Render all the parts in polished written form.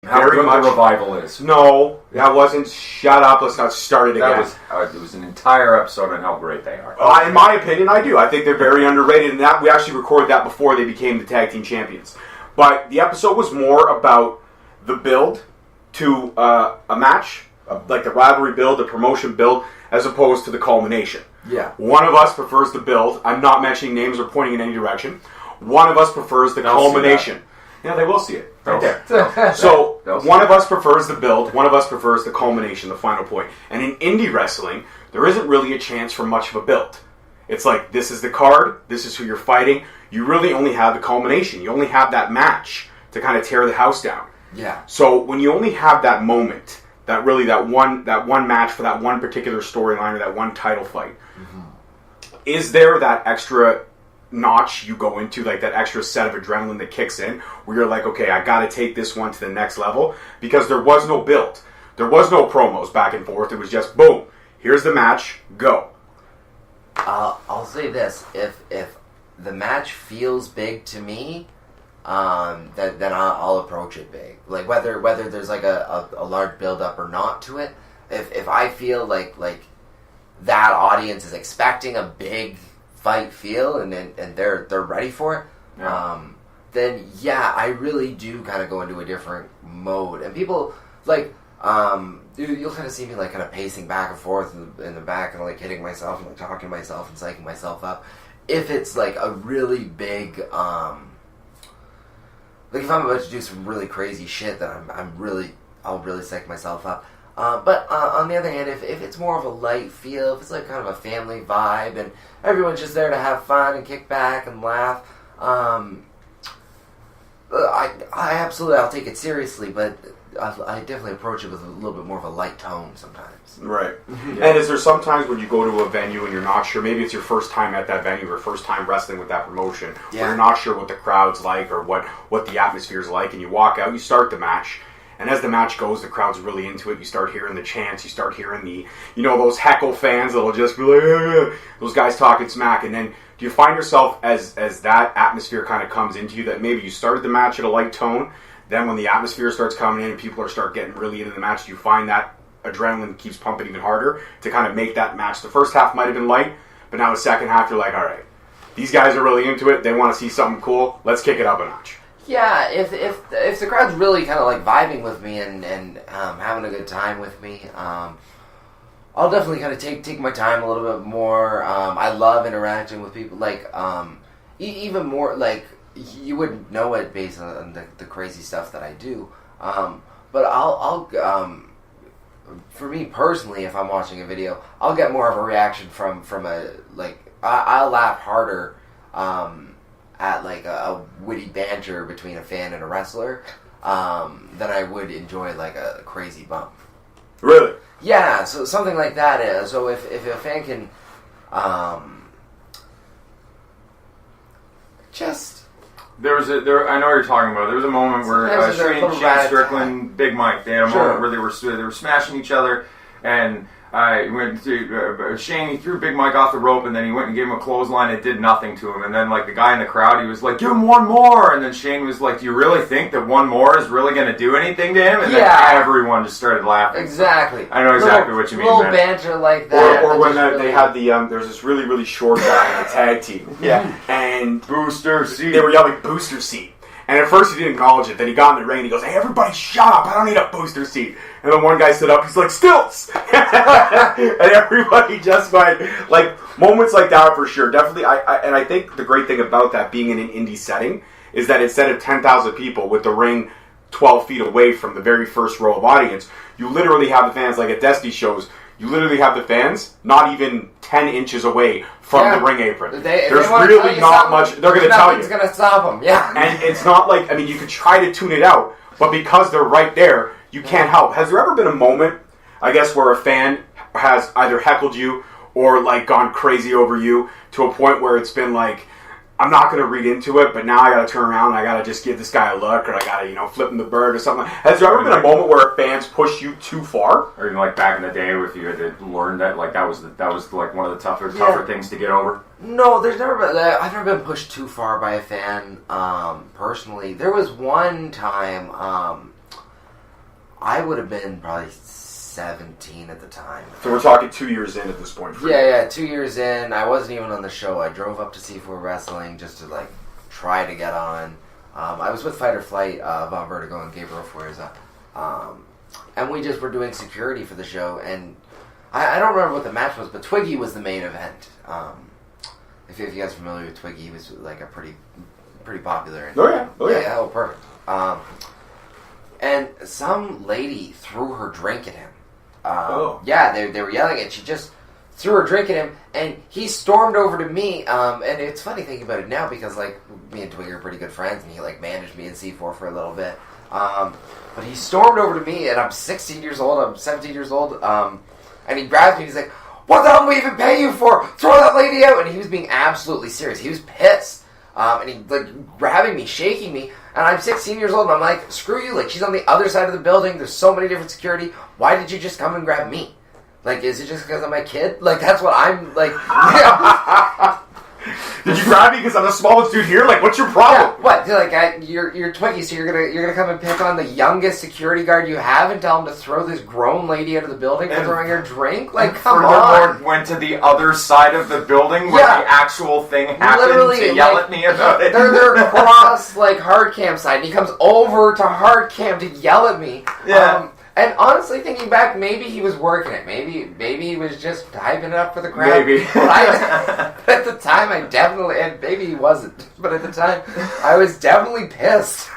How good the revival is. No, that wasn't. Shut up. Let's not start it again. It was an entire episode on how great they are. In my opinion, I do. I think they're very underrated, and that we actually recorded that before they became the tag team champions. But the episode was more about the build to a match, like the rivalry build, the promotion build, as opposed to the culmination. Yeah. One of us prefers the build. I'm not mentioning names or pointing in any direction. One of us prefers the culmination. Yeah, they will see it right there. So one of us prefers the build. One of us prefers the culmination, the final point. And in indie wrestling, there isn't really a chance for much of a build. It's like, this is the card. This is who you're fighting. You really only have the culmination. You only have that match to kind of tear the house down. Yeah. So when you only have that moment, that one match for that one particular storyline or that one title fight, is there that extra notch you go into, like that extra set of adrenaline that kicks in, where you're like, okay, I got to take this one to the next level? Because there was no build. There was no promos back and forth. It was just, boom, here's the match, go. I'll say this. If the match feels big to me, then I'll approach it big. Like whether there's like a large build up or not to it. If I feel like that audience is expecting a big fight feel and they're ready for it, then yeah, I really do kind of go into a different mode. And people like you'll kind of see me like kind of pacing back and forth in the back and like hitting myself and like talking to myself and psyching myself up. If it's like a really big like if I'm about to do some really crazy shit, then I'll really psych myself up. But on the other hand, if it's more of a light feel, if it's like kind of a family vibe and everyone's just there to have fun and kick back and laugh, I'll take it seriously, but I definitely approach it with a little bit more of a light tone sometimes. Right. And is there sometimes when you go to a venue and you're not sure, maybe it's your first time at that venue or first time wrestling with that promotion, where you're not sure what the crowd's like or what the atmosphere's like, and you walk out, you start the match, and as the match goes, the crowd's really into it. You start hearing the chants, you start hearing the, those heckle fans that'll just be like, those guys talking smack, and then do you find yourself as that atmosphere kind of comes into you that maybe you started the match at a light tone, then when the atmosphere starts coming in and people start getting really into the match, do you find that adrenaline keeps pumping even harder to kind of make that match? The first half might have been light, but now the second half you're like, all right, these guys are really into it, they want to see something cool, let's kick it up a notch. Yeah, if the crowd's really kind of like vibing with me and having a good time with me, I'll definitely kind of take my time a little bit more. I love interacting with people, like even more like you wouldn't know it based on the crazy stuff that I do. But I'll for me personally, if I'm watching a video, I'll get more of a reaction from a like I'll laugh harder at like a witty banter between a fan and a wrestler than I would enjoy like a crazy bump. Really? Yeah, so something like that. So if a fan can just... I know what you're talking about. There was a moment where Shane Strickland, Big Mike, they had a moment where they were smashing each other, and Shane, he threw Big Mike off the rope, and then he went and gave him a clothesline. It did nothing to him, and then like the guy in the crowd, he was like, "Give him one more," and then Shane was like, "Do you really think that one more is really going to do anything to him?" And then everyone just started laughing. Exactly. I know exactly what you mean. Little banter like that. Or when they had there's this really, really short guy in the tag team. Yeah. And Booster Seat. They were yelling "Booster Seat." And at first he didn't acknowledge it. Then he got in the ring and he goes, "Hey, everybody shut up. I don't need a booster seat." And then one guy stood up. He's like, "Stilts!" And everybody just went, like, moments like that for sure. Definitely. I think the great thing about that being in an indie setting is that instead of 10,000 people with the ring 12 feet away from the very first row of audience, you literally have the fans, like at Destiny shows, you literally have the fans not even 10 inches away from the ring apron. There's really not much they're going to tell you. Nothing's going to stop them, yeah. And it's not like, you could try to tune it out, but because they're right there, you can't help. Has there ever been a moment, I guess, where a fan has either heckled you or like gone crazy over you to a point where it's been like, I'm not going to read into it, but now I got to turn around and I got to just give this guy a look, or I got to, flip him the bird or something. Has there ever been a moment where fans push you too far? Or even like back in the day, if you had to learn that, like that was like one of the tougher things to get over. No, there's never been. I've never been pushed too far by a fan. Personally, there was one time. I would have been probably 17 at the time. So we're talking 2 years in at this point. Yeah, 2 years in. I wasn't even on the show. I drove up to C4 Wrestling just to like try to get on. I was with Fight or Flight, Von Vertigo, and Gabriel Fuerza. And we just were doing security for the show. And I don't remember what the match was, but Twiggy was the main event. If you guys are familiar with Twiggy, he was like a pretty popular. Oh yeah. Oh, perfect. And some lady threw her drink at him. Yeah, they were yelling, and she just threw her drink at him, and he stormed over to me. And it's funny thinking about it now because like me and Twiggy are pretty good friends, and he like managed me in C4 for a little bit. But he stormed over to me, and I'm 16 years old. I'm 17 years old. And he grabs me. He's like, "What the hell did we even pay you for? Throw that lady out!" And he was being absolutely serious. He was pissed. And he like grabbing me, shaking me, and I'm 16 years old, and I'm like, "Screw you! Like she's on the other side of the building. There's so many different security. Why did you just come and grab me? Like, is it just because I'm a kid? Like that's what I'm like." Did you grab me because I'm the smallest dude here? Like, what's your problem? Yeah, what? Like, you're Twiggy, so you're gonna come and pick on the youngest security guard you have and tell him to throw this grown lady out of the building for throwing her drink? Like, come on! Went to the other side of the building where the actual thing happened to yell at me about it. They're across like hard cam side, and he comes over to hard cam to yell at me. Yeah. And honestly, thinking back, maybe he was working it. Maybe he was just hyping it up for the crowd. Maybe. But at the time, I definitely, and maybe he wasn't, but at the time, I was definitely pissed.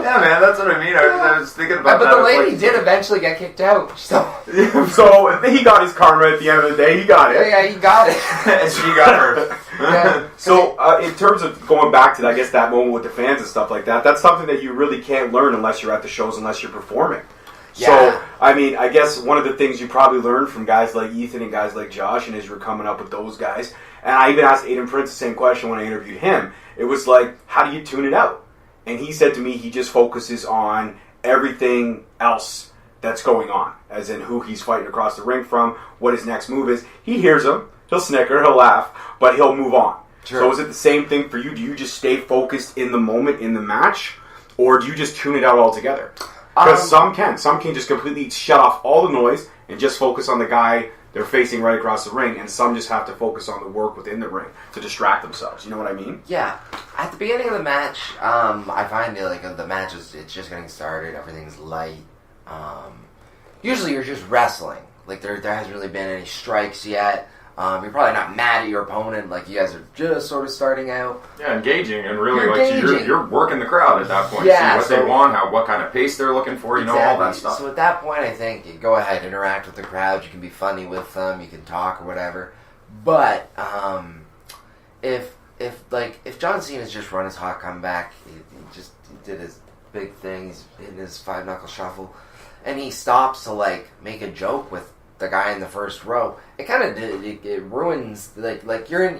Yeah, man, that's what I mean. I was thinking about that. But the lady did eventually get kicked out. So he got his karma at the end of the day. He got it. Yeah, he got it. And she got hurt. Yeah. So, in terms of going back to, I guess, that moment with the fans and stuff like that, that's something that you really can't learn unless you're at the shows, unless you're performing. Yeah. So, I mean, I guess one of the things you probably learned from guys like Ethan and guys like Josh, and as you were coming up with those guys, and I even asked Aiden Prince the same question when I interviewed him, it was like, how do you tune it out? And he said to me he just focuses on everything else that's going on, as in who he's fighting across the ring from, what his next move is. He hears him, he'll snicker, he'll laugh, but he'll move on. Sure. So is it the same thing for you? Do you just stay focused in the moment, in the match, or do you just tune it out altogether? Because some can just completely shut off all the noise and just focus on the guy they're facing right across the ring, and some just have to focus on the work within the ring to distract themselves. You know what I mean? Yeah. At the beginning of the match, I find the match it's just getting started. Everything's light. Usually you're just wrestling. Like there hasn't really been any strikes yet. You're probably not mad at your opponent. Like you guys are just sort of starting out. Yeah, engaging and really you're working the crowd at that point. Yeah, see what they want, what kind of pace they're looking for. You know, all that stuff. So at that point, I think you go ahead, interact with the crowd. You can be funny with them. You can talk or whatever. But if John Cena's just run his hot comeback, he did his big thing. He's hitting his 5-knuckle shuffle, and he stops to like make a joke with the guy in the first row. It kind of it ruins like you're at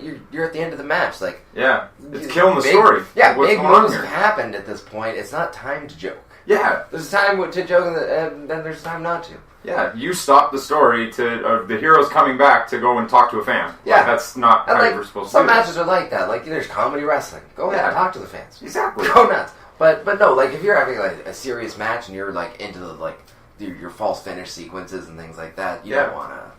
the end of the match. Like it's killing the story. Yeah, big moves have happened at this point. It's not time to joke. Yeah, there's time to joke, and then there's time not to. Yeah, you stop the story to the heroes coming back to go and talk to a fan. Yeah, that's not how you're supposed to. Some matches are like that. Like there's comedy wrestling. Go ahead and talk to the fans. Exactly. Go nuts. But no, like if you're having like a serious match and you're like into the your false finish sequences and things like that, you don't want to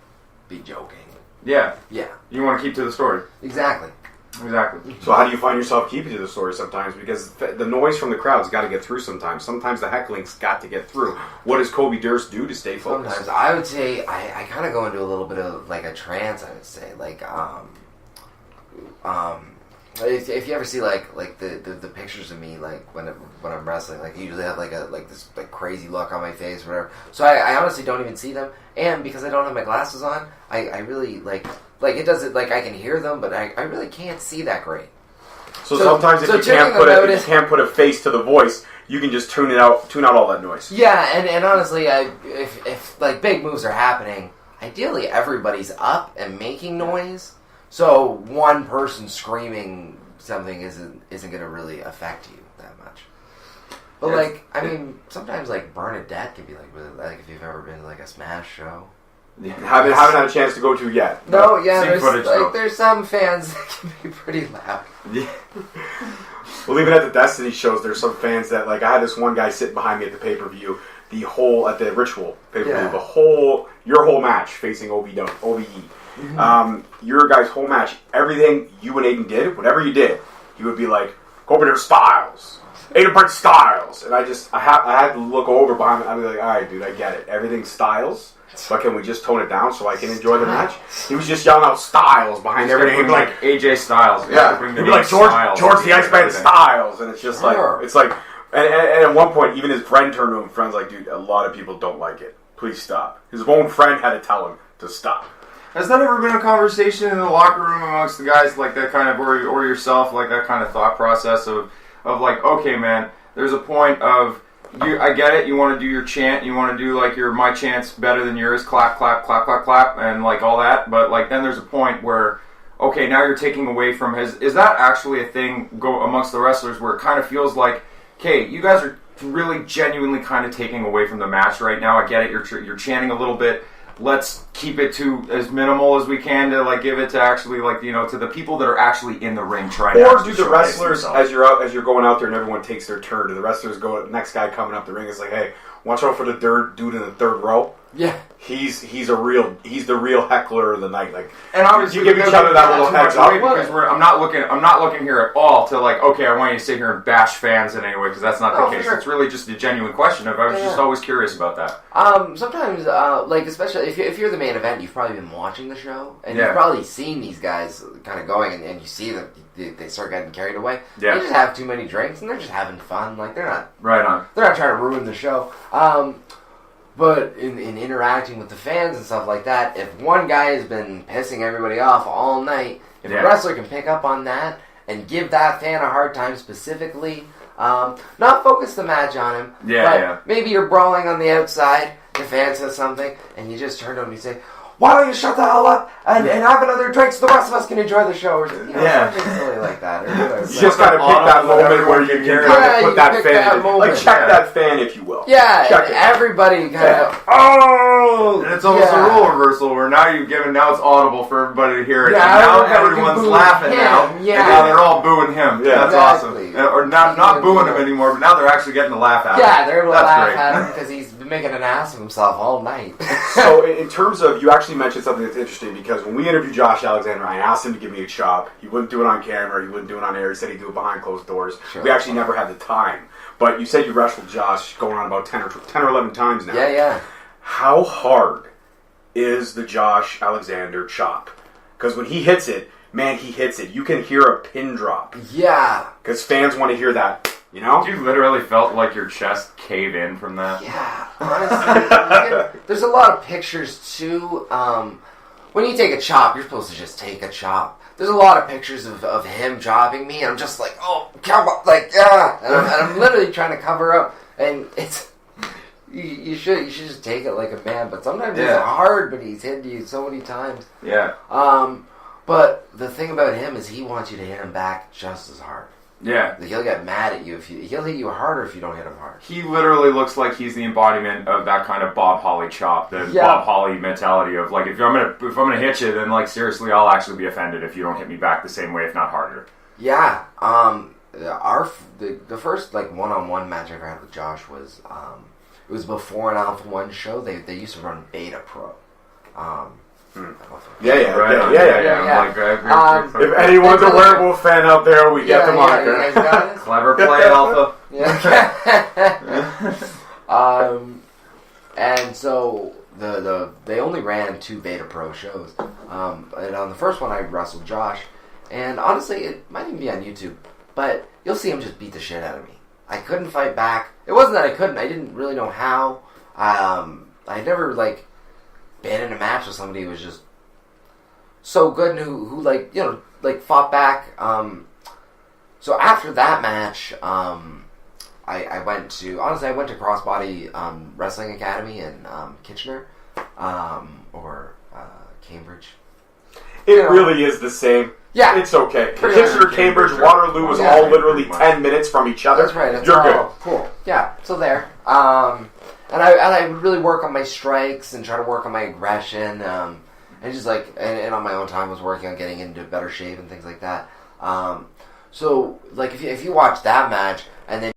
be joking. Yeah. Yeah. You want to keep to the story. Exactly. So how do you find yourself keeping to the story sometimes? Because the noise from the crowd's got to get through sometimes. Sometimes the heckling's got to get through. What does Kobe Durst do to stay focused? Sometimes I would say I kind of go into a little bit of like a trance. I would say if you ever see like the pictures of me like when I'm wrestling, like I usually have this crazy look on my face or whatever. So I honestly don't even see them, and because I don't have my glasses on, I really like it does it like I can hear them, but I really can't see that great. So sometimes if you can't put a face to the voice, you can just tune out all that noise. Yeah, and honestly, if like big moves are happening, ideally everybody's up and making noise. So one person screaming something isn't going to really affect you that much. But sometimes like Bernadette can be like really, like if you've ever been to like a Smash show, Haven't had a chance to go to yet. No, there's some fans that can be pretty loud. Yeah. Well, even at the Destiny shows, there's some fans that, like, I had this one guy sitting behind me at the pay-per-view, at the Ritual pay-per-view, your whole match facing OVE. Your guys' whole match, everything you and Aiden did, whatever you did, he would be like, go over there, Styles. Aiden Brent Styles. And I had to look over behind me. I'd be like, all right, dude, I get it. Everything's Styles. But can we just tone it down so I can enjoy the match? He was just yelling out Styles behind everything. He'd be like AJ Styles. Yeah. He'd be like George the Iceman Styles. And it's just and at one point, even his friend turned to him. Friend's like, dude, a lot of people don't like it. Please stop. His own friend had to tell him to stop. Has that ever been a conversation in the locker room amongst the guys, like that kind of, or yourself, like that kind of thought process of like, okay, man, there's a point of, I get it, you want to do your chant, you want to do like my chant's better than yours, clap, clap, clap, clap, clap, and like all that, but like then there's a point where, okay, now you're taking away from is that actually a thing amongst the wrestlers where it kind of feels like, okay, you guys are really genuinely kind of taking away from the match right now, I get it, you're chanting a little bit, let's keep it to as minimal as we can to like give it to actually like to the people that are actually in the ring trying. Or do the wrestlers as you're going out there and everyone takes their turn? Do the wrestlers go? Next guy coming up the ring is like, hey, watch out for the third dude in the third row. Yeah, he's the real heckler of the night. Like, and obviously you give each other that little heads up because I'm not looking here at all to like, okay, I want you to sit here and bash fans in any way because that's not the case. Sure. It's really just a genuine question. I was just always curious about that. Sometimes, like especially if you're the main event, you've probably been watching the show and you've probably seen these guys kind of going, and you see that they start getting carried away. Yeah. They just have too many drinks and they're just having fun. Like they're not right on. They're not trying to ruin the show. But in interacting with the fans and stuff like that, if one guy has been pissing everybody off all night, if a wrestler can pick up on that and give that fan a hard time specifically, not focus the match on him, but maybe you're brawling on the outside, the fan says something, and you just turn to him and you say, why don't you shut the hell up and have another drink so the rest of us can enjoy the show? Or something silly like that. You just got to pick that moment where you can put that fan in. Like, check that fan, if you will. Yeah, everybody kind of, and it's almost a role reversal where now it's audible for everybody to hear it. Yeah, and now everyone's laughing now. Yeah. And now they're all booing him. Yeah, that's awesome. Or not booing him anymore, but now they're actually getting to laugh at him. Yeah, they're able to laugh at him because he's been making an ass of himself all night. So in terms of, you actually mentioned something that's interesting because when we interviewed Josh Alexander, I asked him to give me a chop. He wouldn't do it on camera. He wouldn't do it on air. He said he'd do it behind closed doors. Sure. We actually never had the time. But you said you wrestled Josh going on about 10 or 11 times now. Yeah. How hard is the Josh Alexander chop? Because when he hits it, man, he hits it. You can hear a pin drop. Yeah. Because fans want to hear that. You know? You literally felt like your chest cave in from that. Yeah, honestly. There's a lot of pictures, too. When you take a chop, you're supposed to just take a chop. There's a lot of pictures of him chopping me, and I'm just like, oh, come on, like, yeah. And I'm literally trying to cover up, and it's... You should just take it like a man, but sometimes it's hard, but he's hit you so many times. Yeah. But the thing about him is he wants you to hit him back just as hard. Yeah. He'll get mad at you he'll hit you harder if you don't hit him hard. He literally looks like he's the embodiment of that kind of Bob Holly chop, the Bob Holly mentality of like if I'm gonna hit you, then like seriously I'll actually be offended if you don't hit me back the same way, if not harder. Yeah. The first like one-on-one match I ever had with Josh was it was before an Alpha One show. They used to run Beta Pro. Yeah. Like, if anyone's a werewolf fan out there, we get the moniker. You guys got it? Clever play, Alpha. And so they only ran 2 Beta Pro shows. And on the first one, I wrestled Josh. And honestly, it might even be on YouTube. But you'll see him just beat the shit out of me. I couldn't fight back. It wasn't that I couldn't. I didn't really know how. I never, like, been in a match with somebody who was just so good and who like, you know, like, fought back. So after that match, I went to Crossbody Wrestling Academy in Kitchener, or Cambridge. It really is the same. Yeah. It's okay. Kitchener, Cambridge, Waterloo is all literally 10 minutes from each other. That's right. You're good. Cool. Yeah, so there. And I would really work on my strikes and try to work on my aggression. And just like, and on my own time was working on getting into better shape and things like that. So like if you watch that match and then